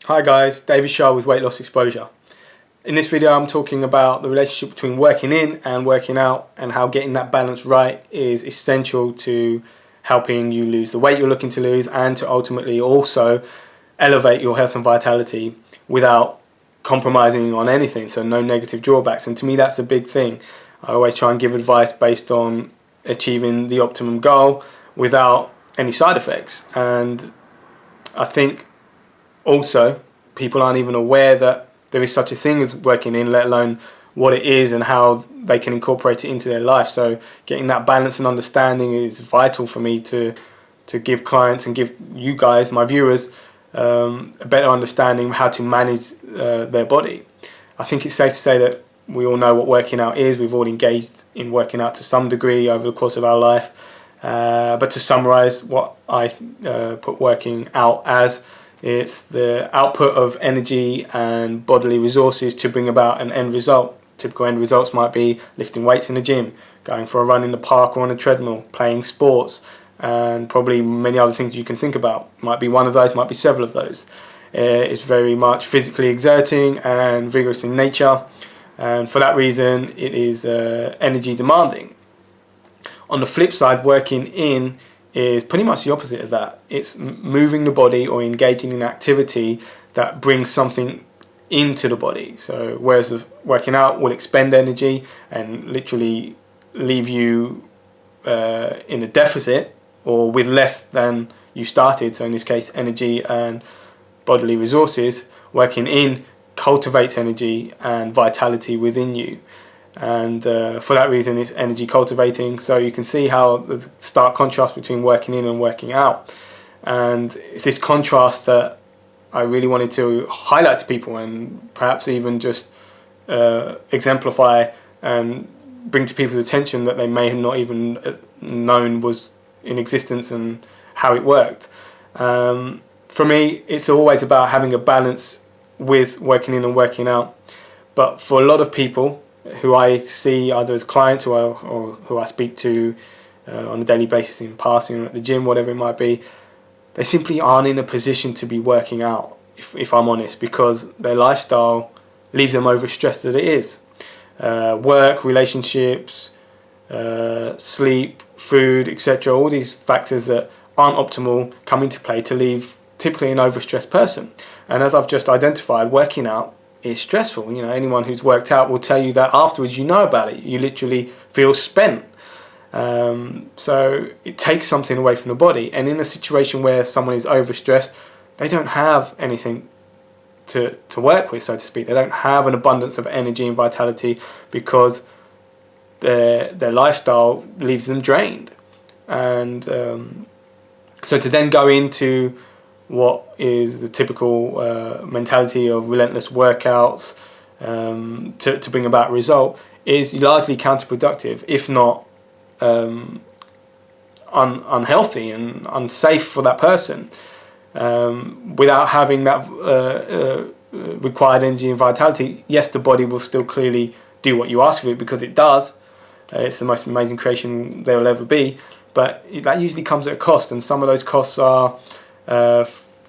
Hi guys, David Shaw with Weight Loss Exposure. In this video I'm talking about the relationship between working in and working out, and how getting that balance right is essential to helping you lose the weight you're looking to lose, and to ultimately also elevate your health and vitality without compromising on anything, so no negative drawbacks. And to me that's a big thing. I always try and give advice based on achieving the optimum goal without any side effects. And I think also people aren't even aware that there is such a thing as working in, let alone what it is and how they can incorporate it into their life. So getting that balance and understanding is vital for me to give clients and give you guys, my viewers, a better understanding of how to manage their body. I think it's safe to say that we all know what working out is. We've all engaged in working out to some degree over the course of our life. But to summarize what I put working out as, it's the output of energy and bodily resources to bring about an end result. Typical end results might be lifting weights in the gym, going for a run in the park or on a treadmill, playing sports, and probably many other things you can think about. Might be one of those, might be several of those. It's very much physically exerting and vigorous in nature, and for that reason it is energy demanding. On the flip side, working in is pretty much the opposite of that. It's moving the body or engaging in activity that brings something into the body. So whereas the working out will expend energy and literally leave you in a deficit or with less than you started, so in this case energy and bodily resources, working in cultivates energy and vitality within you. And for that reason it's energy cultivating. So you can see how there's a stark contrast between working in and working out, and it's this contrast that I really wanted to highlight to people, and perhaps even just exemplify and bring to people's attention that they may have not even known was in existence and how it worked. For me it's always about having a balance with working in and working out, but for a lot of people who I see either as clients or who I speak to on a daily basis in passing or at the gym, whatever it might be, they simply aren't in a position to be working out, if I'm honest, because their lifestyle leaves them overstressed as it is. Work, relationships, sleep, food, etc., all these factors that aren't optimal come into play to leave typically an overstressed person. And as I've just identified, working out is stressful. You know, anyone who's worked out will tell you that afterwards you know about it. You literally feel spent. So it takes something away from the body. And in a situation where someone is overstressed, they don't have anything to work with, so to speak. They don't have an abundance of energy and vitality because their lifestyle leaves them drained. And so to then go into what is the typical mentality of relentless workouts to bring about a result is largely counterproductive, if not unhealthy and unsafe for that person. Without having that required energy and vitality, yes, the body will still clearly do what you ask of it, because it does. It's the most amazing creation there will ever be, but that usually comes at a cost, and some of those costs are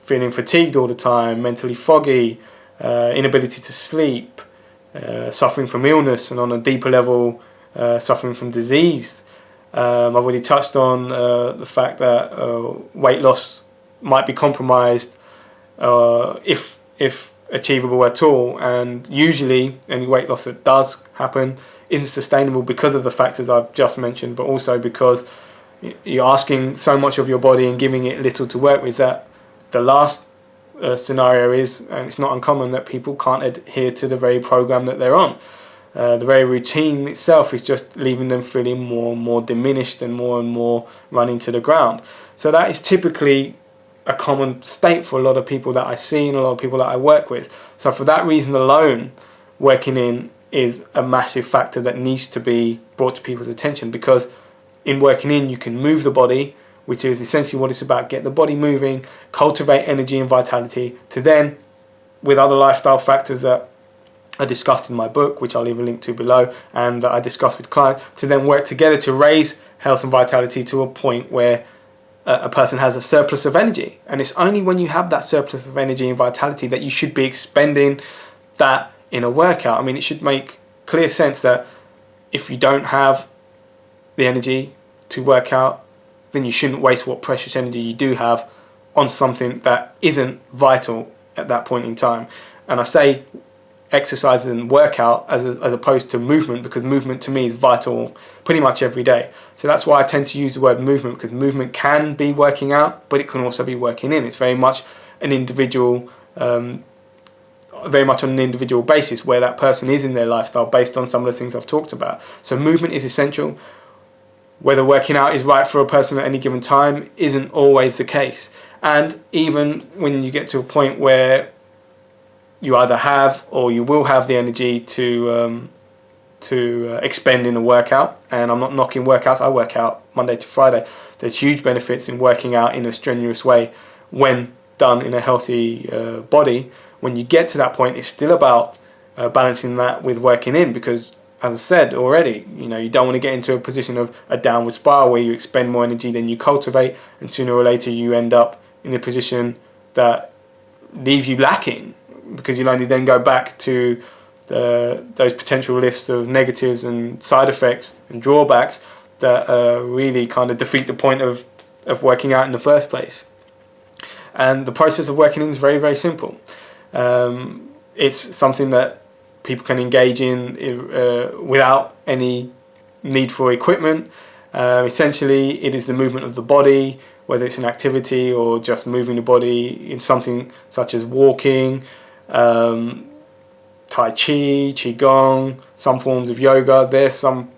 feeling fatigued all the time, mentally foggy, inability to sleep, suffering from illness, and on a deeper level suffering from disease. I've already touched on the fact that weight loss might be compromised if achievable at all, and usually any weight loss that does happen isn't sustainable because of the factors I've just mentioned, but also because you're asking so much of your body and giving it little to work with, that the last scenario is, and it's not uncommon, that people can't adhere to the very program that they're on. The very routine itself is just leaving them feeling more and more diminished and more running to the ground. So that is typically a common state for a lot of people that I see and a lot of people that I work with. So for that reason alone, working in is a massive factor that needs to be brought to people's attention, because in working in you can move the body, which is essentially what it's about. Get the body moving, cultivate energy and vitality, to then, with other lifestyle factors that are discussed in my book, which I'll leave a link to below, and that I discuss with clients, to then work together to raise health and vitality to a point where a person has a surplus of energy, and it's only when you have that surplus of energy and vitality that you should be expending that in a workout. I mean, it should make clear sense that if you don't have the energy to work out, then you shouldn't waste what precious energy you do have on something that isn't vital at that point in time. And I say exercise and workout as opposed to movement, because movement to me is vital pretty much every day. So that's why I tend to use the word movement, because movement can be working out, but it can also be working in. It's very much an individual, very much on an individual basis where that person is in their lifestyle based on some of the things I've talked about. So movement is essential. Whether working out is right for a person at any given time isn't always the case. And even when you get to a point where you either have or you will have the energy to expend in a workout, and I'm not knocking workouts, I work out Monday to Friday. There's huge benefits in working out in a strenuous way when done in a healthy body. When you get to that point, it's still about balancing that with working in, because as I said already, you don't want to get into a position of a downward spiral where you expend more energy than you cultivate, and sooner or later you end up in a position that leaves you lacking, because you'll only then go back to those potential lists of negatives and side effects and drawbacks that really kind of defeat the point of working out in the first place. And the process of working in is very, very simple. It's something that people can engage in without any need for equipment. Essentially, it is the movement of the body, whether it's an activity or just moving the body in something such as walking, Tai Chi, Qigong, some forms of yoga. There's some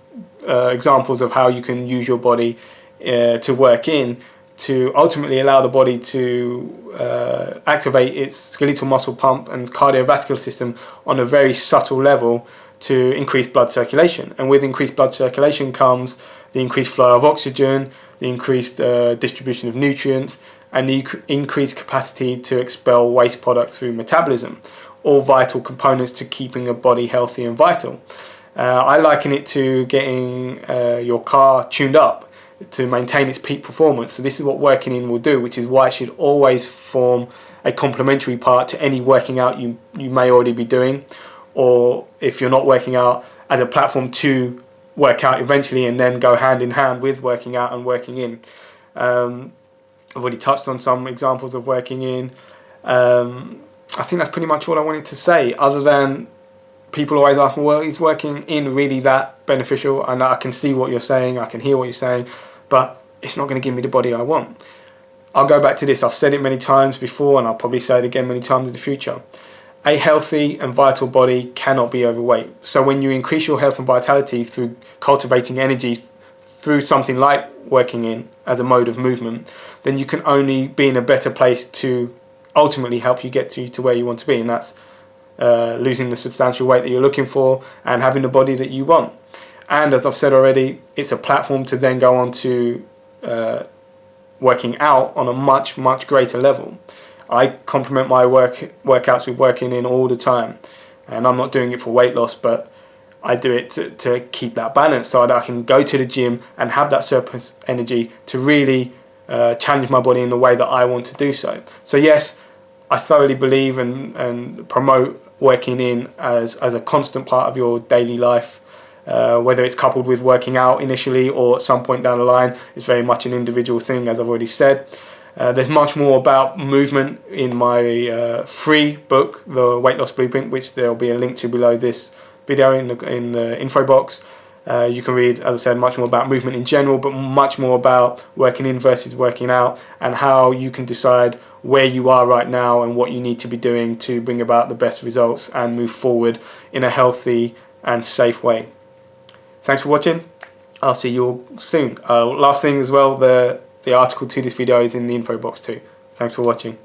examples of how you can use your body to work in, to ultimately allow the body to activate its skeletal muscle pump and cardiovascular system on a very subtle level to increase blood circulation. And with increased blood circulation comes the increased flow of oxygen, the increased distribution of nutrients, and the increased capacity to expel waste products through metabolism, all vital components to keeping a body healthy and vital. I liken it to getting your car tuned up to maintain its peak performance. So this is what working in will do, which is why it should always form a complementary part to any working out you may already be doing, or if you're not working out, as a platform to work out eventually and then go hand in hand with working out and working in. I've already touched on some examples of working in. I think that's pretty much all I wanted to say, other than people always ask me, well, is working in really that beneficial? And I can see what you're saying, I can hear what you're saying, but it's not going to give me the body I want. I'll go back to this. I've said it many times before, and I'll probably say it again many times in the future. A healthy and vital body cannot be overweight. So when you increase your health and vitality through cultivating energy through something like working in as a mode of movement, then you can only be in a better place to ultimately help you get to where you want to be, and that's losing the substantial weight that you're looking for and having the body that you want. And as I've said already, it's a platform to then go on to working out on a much, much greater level. I complement my workouts with working in all the time, and I'm not doing it for weight loss, but I do it to keep that balance so that I can go to the gym and have that surplus energy to really challenge my body in the way that I want to do so. So yes, I thoroughly believe and promote working in as a constant part of your daily life, whether it's coupled with working out initially or at some point down the line. It's very much an individual thing, as I've already said. There's much more about movement in my free book, The Weight Loss Blueprint, which there'll be a link to below this video in the info box. You can read, as I said, much more about movement in general, but much more about working in versus working out, and how you can decide where you are right now and what you need to be doing to bring about the best results and move forward in a healthy and safe way. Thanks for watching. I'll see you all soon. Last thing as well, the article to this video is in the info box too. Thanks for watching.